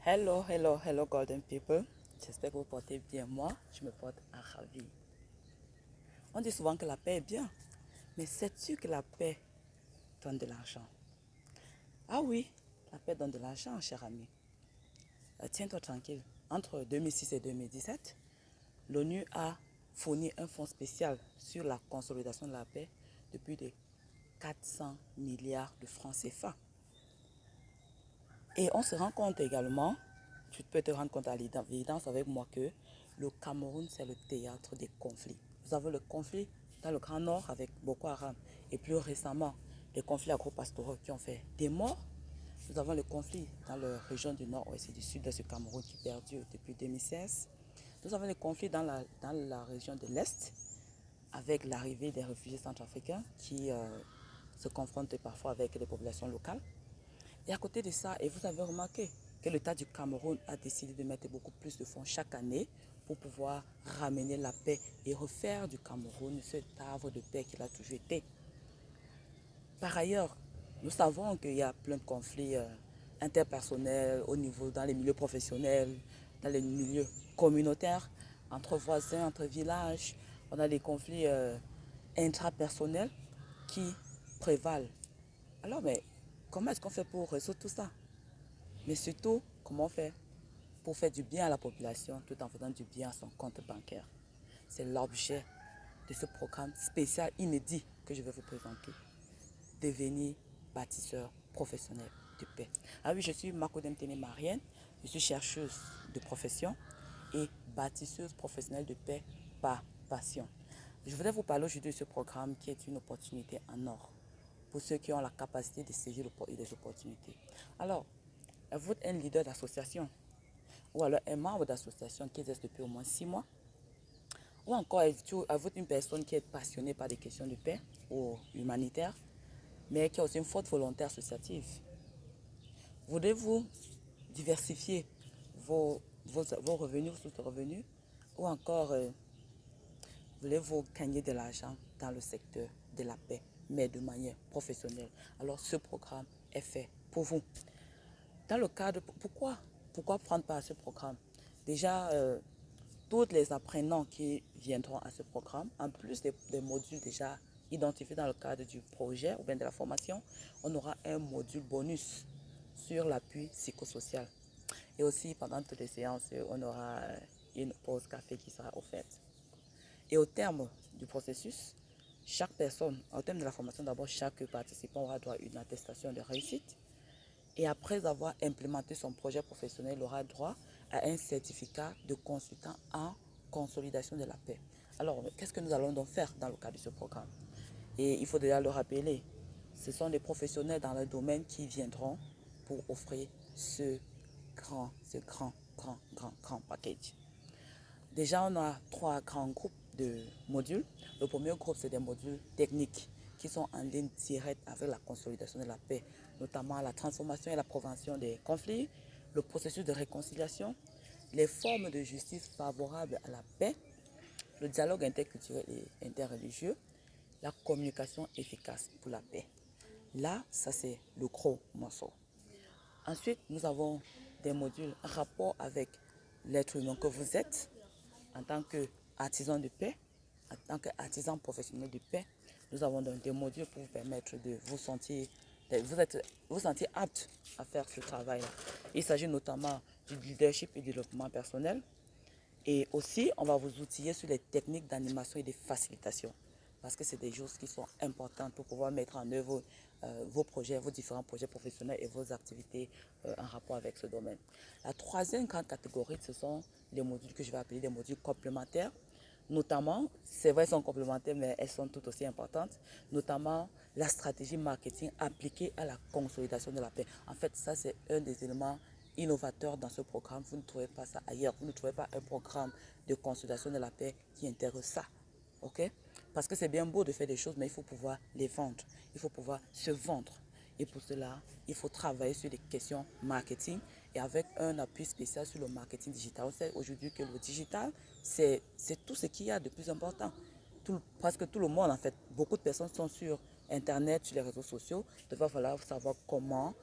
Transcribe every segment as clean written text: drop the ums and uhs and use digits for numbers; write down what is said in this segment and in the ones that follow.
Hello, hello, hello, Golden People. J'espère que vous portez bien. Moi, je me porte à ravi. On dit souvent que la paix est bien, mais sais-tu que la paix donne de l'argent? Ah oui, la paix donne de l'argent, cher ami. Tiens-toi tranquille. Entre 2006 et 2017, l'ONU a fourni un fonds spécial sur la consolidation de la paix de plus de 400 milliards de francs CFA. Et on se rend compte également, tu peux te rendre compte à l'évidence avec moi que le Cameroun, c'est le théâtre des conflits. Nous avons le conflit dans le Grand Nord avec Boko Haram et plus récemment, les conflits agro-pastoraux qui ont fait des morts. Nous avons le conflit dans la région du Nord-Ouest et du Sud-Est du Cameroun qui perdure depuis 2016. Nous avons le conflit dans la région de l'Est avec l'arrivée des réfugiés centrafricains qui se confrontent parfois avec les populations locales. Et à côté de ça, et vous avez remarqué que l'État du Cameroun a décidé de mettre beaucoup plus de fonds chaque année pour pouvoir ramener la paix et refaire du Cameroun cet havre de paix qu'il a toujours été. Par ailleurs, nous savons qu'il y a plein de conflits interpersonnels au niveau, dans les milieux professionnels, dans les milieux communautaires, entre voisins, entre villages. On a des conflits intrapersonnels qui prévalent. Alors, mais comment est-ce qu'on fait pour résoudre tout ça? Mais surtout, comment on fait pour faire du bien à la population tout en faisant du bien à son compte bancaire? C'est l'objet de ce programme spécial inédit que je vais vous présenter. Devenir bâtisseur professionnel de paix. Ah oui, je suis Marco Demtene Marienne, je suis chercheuse de profession et bâtisseuse professionnelle de paix par passion. Je voudrais vous parler aujourd'hui de ce programme qui est une opportunité en or pour ceux qui ont la capacité de saisir les opportunités. Alors, vous êtes un leader d'association ou alors un membre d'association qui existe depuis au moins 6 mois ou encore êtes-vous une personne qui est passionnée par des questions de paix ou humanitaires mais qui a aussi une forte volonté associative. Voulez-vous diversifier vos revenus, vos sources de revenus ou encore voulez-vous gagner de l'argent dans le secteur de la paix mais de manière professionnelle? Alors ce programme est fait pour vous. Dans le cadre, pourquoi prendre part à ce programme? Déjà, tous les apprenants qui viendront à ce programme, en plus des modules déjà identifiés dans le cadre du projet ou bien de la formation, on aura un module bonus sur l'appui psychosocial. Et aussi, pendant toutes les séances, on aura une pause café qui sera offerte. Et au terme du processus, chaque personne, au terme de la formation, d'abord, chaque participant aura droit à une attestation de réussite. Et après avoir implémenté son projet professionnel, il aura droit à un certificat de consultant en consolidation de la paix. Alors, qu'est-ce que nous allons donc faire dans le cadre de ce programme? Et il faut déjà le rappeler, ce sont des professionnels dans le domaine qui viendront pour offrir ce grand package. Déjà, on a 3 grands groupes de modules. Le premier groupe, c'est des modules techniques qui sont en ligne directe avec la consolidation de la paix, notamment la transformation et la prévention des conflits, le processus de réconciliation, les formes de justice favorables à la paix, le dialogue interculturel et interreligieux, la communication efficace pour la paix. Là, ça c'est le gros morceau. Ensuite, nous avons des modules en rapport avec l'être humain que vous êtes en tant qu'artisan de paix, en tant qu'artisan professionnel de paix. Nous avons donc des modules pour vous permettre de vous sentir apte à faire ce travail-là. Il s'agit notamment du leadership et du développement personnel. Et aussi, on va vous outiller sur les techniques d'animation et de facilitation. Parce que c'est des choses qui sont importantes pour pouvoir mettre en œuvre vos projets, vos différents projets professionnels et vos activités en rapport avec ce domaine. La troisième grande catégorie, ce sont les modules que je vais appeler des modules complémentaires. Notamment, c'est vrai, elles sont complémentaires, mais elles sont tout aussi importantes. Notamment, la stratégie marketing appliquée à la consolidation de la paix. En fait, ça, c'est un des éléments innovateurs dans ce programme. Vous ne trouvez pas ça ailleurs. Vous ne trouvez pas un programme de consolidation de la paix qui intègre ça. OK? Parce que c'est bien beau de faire des choses, mais il faut pouvoir les vendre. Il faut pouvoir se vendre. Et pour cela, il faut travailler sur les questions marketing et avec un appui spécial sur le marketing digital. On sait aujourd'hui que le digital, c'est tout ce qu'il y a de plus important. Presque tout le monde, en fait, beaucoup de personnes sont sur Internet, sur les réseaux sociaux. Il va falloir savoir comment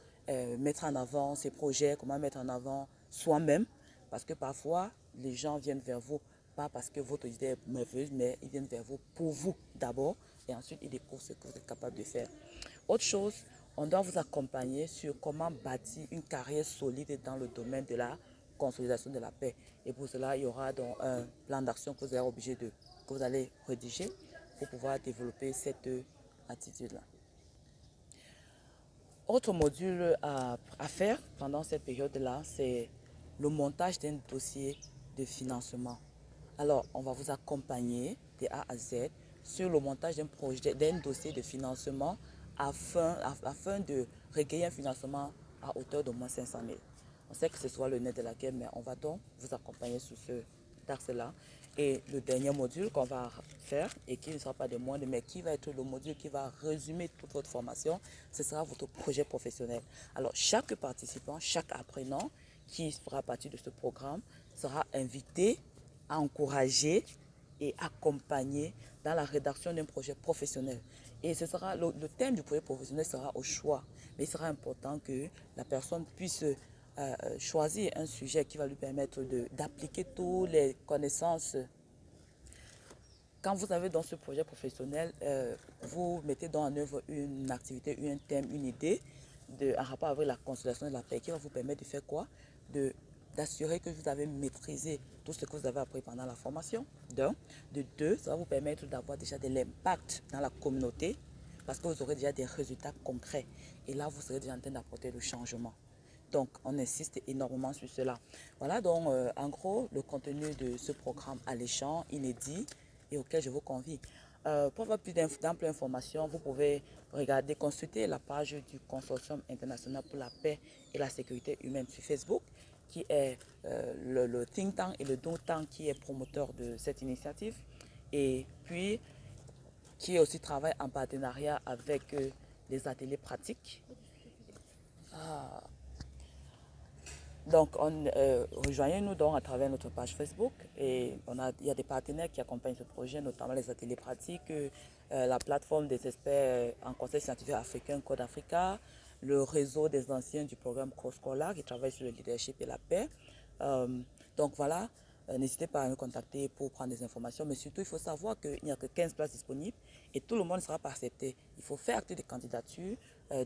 mettre en avant ses projets, comment mettre en avant soi-même. Parce que parfois, les gens viennent vers vous, pas parce que votre idée est merveilleuse, mais ils viennent vers vous pour vous d'abord, et ensuite ils découvrent ce que vous êtes capable de faire. Autre chose, on doit vous accompagner sur comment bâtir une carrière solide dans le domaine de la consolidation de la paix. Et pour cela, il y aura donc un plan d'action que vous allez rédiger pour pouvoir développer cette attitude-là. Autre module à faire pendant cette période-là, c'est le montage d'un dossier de financement. Alors, on va vous accompagner de A à Z sur le montage d'un dossier de financement afin de recueillir un financement à hauteur de moins 500 000. On sait que ce soit le nez de la guerre, mais on va donc vous accompagner sur ce axe-là. Et le dernier module qu'on va faire, et qui ne sera pas de moindre, mais qui va être le module qui va résumer toute votre formation, ce sera votre projet professionnel. Alors, chaque participant, chaque apprenant qui fera partie de ce programme sera invité à encourager et accompagner dans la rédaction d'un projet professionnel. Et ce sera le thème du projet professionnel sera au choix. Mais il sera important que la personne puisse choisir un sujet qui va lui permettre d'appliquer toutes les connaissances. Quand vous avez dans ce projet professionnel, vous mettez en œuvre une activité, un thème, une idée en rapport avec la consolidation de la paix qui va vous permettre de faire quoi? D'assurer que vous avez maîtrisé tout ce que vous avez appris pendant la formation. De deux, ça va vous permettre d'avoir déjà de l'impact dans la communauté parce que vous aurez déjà des résultats concrets. Et là, vous serez déjà en train d'apporter le changement. Donc, on insiste énormément sur cela. Voilà donc, en gros, le contenu de ce programme alléchant, inédit et auquel je vous convie. Pour avoir plus d'amples informations, vous pouvez consulter la page du Consortium international pour la paix et la sécurité humaine sur Facebook, qui est le think tank et le do tank qui est promoteur de cette initiative. Et puis, qui aussi travaille en partenariat avec les ateliers pratiques. Donc, rejoignez-nous donc à travers notre page Facebook et il y a des partenaires qui accompagnent ce projet, notamment les ateliers pratiques, la plateforme des experts en conseil scientifique africain Code Africa, le réseau des anciens du programme COSCOLA qui travaille sur le leadership et la paix. Donc voilà, n'hésitez pas à nous contacter pour prendre des informations, mais surtout il faut savoir qu'il n'y a que 15 places disponibles et tout le monde ne sera pas accepté. Il faut faire acte de candidature,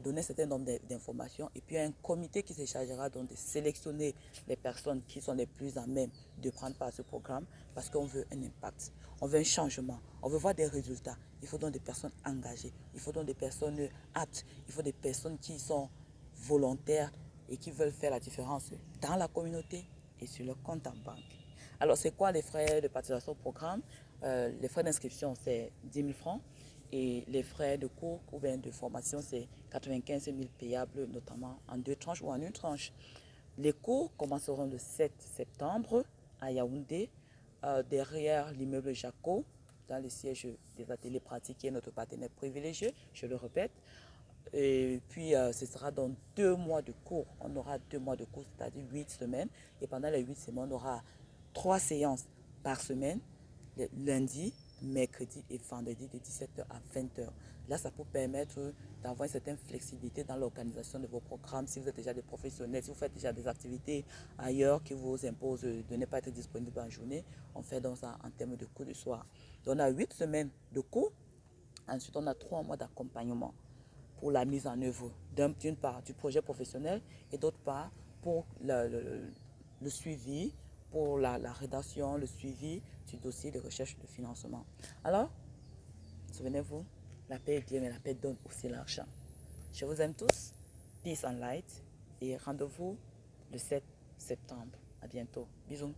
donner un certain nombre d'informations et puis il y a un comité qui se chargera donc de sélectionner les personnes qui sont les plus à même de prendre part à ce programme parce qu'on veut un impact, on veut un changement, on veut voir des résultats. Il faut donc des personnes engagées, il faut donc des personnes aptes, il faut des personnes qui sont volontaires et qui veulent faire la différence dans la communauté et sur leur compte en banque. Alors, c'est quoi les frais de participation au programme? Les frais d'inscription, c'est 10 000 francs. Et les frais de cours ou bien de formation, c'est 95 000 payables, notamment en 2 tranches ou en une tranche. Les cours commenceront le 7 septembre à Yaoundé, derrière l'immeuble Jaco, dans le siège des ateliers pratiques, qui est notre partenaire privilégié, je le répète. Et puis, ce sera dans 2 mois de cours. On aura 2 mois de cours, c'est-à-dire 8 semaines. Et pendant les 8 semaines, on aura 3 séances par semaine, lundi, mercredi et vendredi de 17h à 20h. Là, ça peut permettre d'avoir une certaine flexibilité dans l'organisation de vos programmes. Si vous êtes déjà des professionnels, si vous faites déjà des activités ailleurs qui vous imposent de ne pas être disponible en journée, on fait donc ça en termes de cours du soir. Donc, on a 8 semaines de cours. Ensuite, on a 3 mois d'accompagnement pour la mise en œuvre d'une part du projet professionnel et d'autre part pour le suivi, pour la rédaction, le suivi du dossier de recherche de financement. Alors, souvenez-vous, la paix est bien, mais la paix donne aussi l'argent. Je vous aime tous, peace and light, et rendez-vous le 7 septembre. À bientôt. Bisous.